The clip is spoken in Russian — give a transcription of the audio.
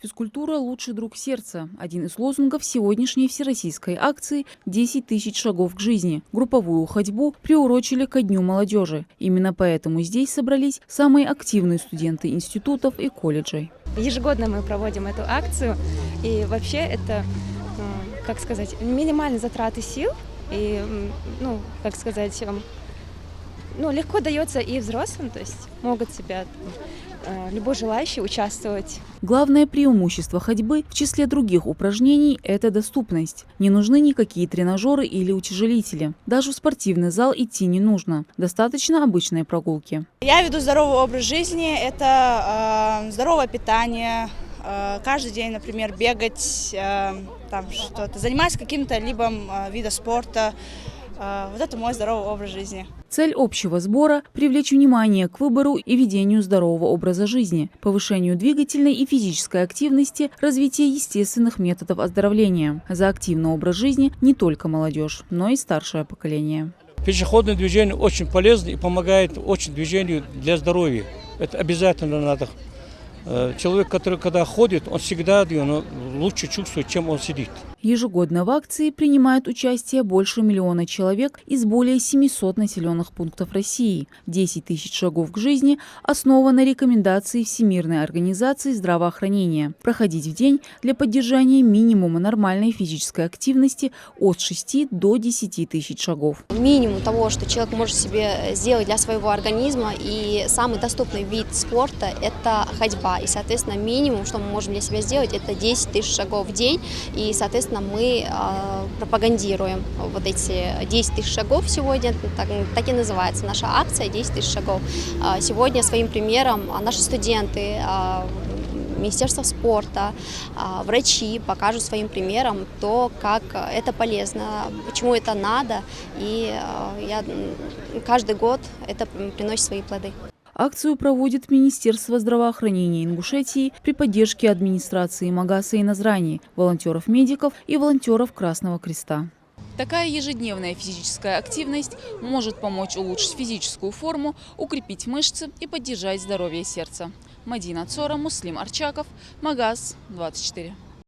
Физкультура – лучший друг сердца. Один из лозунгов сегодняшней всероссийской акции «10 тысяч шагов к жизни». Групповую ходьбу приурочили ко Дню молодежи. Именно поэтому здесь собрались самые активные студенты институтов и колледжей. Ежегодно мы проводим эту акцию. И вообще это, как сказать, минимальные затраты сил. И, легко дается и взрослым, то есть могут себя любой желающий участвовать. Главное преимущество ходьбы в числе других упражнений – это доступность. Не нужны никакие тренажеры или утяжелители. Даже в спортивный зал идти не нужно. Достаточно обычной прогулки. Я веду здоровый образ жизни. Это здоровое питание. Каждый день, например, бегать, что-то, заниматься каким-то либо видом спорта. Вот это мой здоровый образ жизни. Цель общего сбора – привлечь внимание к выбору и ведению здорового образа жизни, повышению двигательной и физической активности, развитию естественных методов оздоровления. За активный образ жизни не только молодежь, но и старшее поколение. Пешеходное движение очень полезно и помогает очень движению для здоровья. Это обязательно надо. Человек, который когда ходит, он всегда лучше чувствует, чем он сидит. Ежегодно в акции принимают участие больше 1 миллиона человек из более 700 населенных пунктов России. 10 тысяч шагов к жизни основа на рекомендации Всемирной организации здравоохранения. Проходить в день для поддержания минимума нормальной физической активности от 6 до 10 тысяч шагов. Минимум того, что человек может себе сделать для своего организма, и самый доступный вид спорта – это ходьба. И, соответственно, минимум, что мы можем для себя сделать, это 10 тысяч шагов в день. И, соответственно, мы пропагандируем вот эти 10 тысяч шагов сегодня. Так и называется наша акция «10 тысяч шагов». Сегодня своим примером наши студенты, Министерство спорта, врачи покажут своим примером то, как это полезно, почему это надо. И каждый год это приносит свои плоды. Акцию проводит Министерство здравоохранения Ингушетии при поддержке администрации Магаса и Назрани, волонтеров-медиков и волонтеров Красного Креста. Такая ежедневная физическая активность может помочь улучшить физическую форму, укрепить мышцы и поддержать здоровье сердца. Мадина Цора, Муслим Арчаков, Магас 24.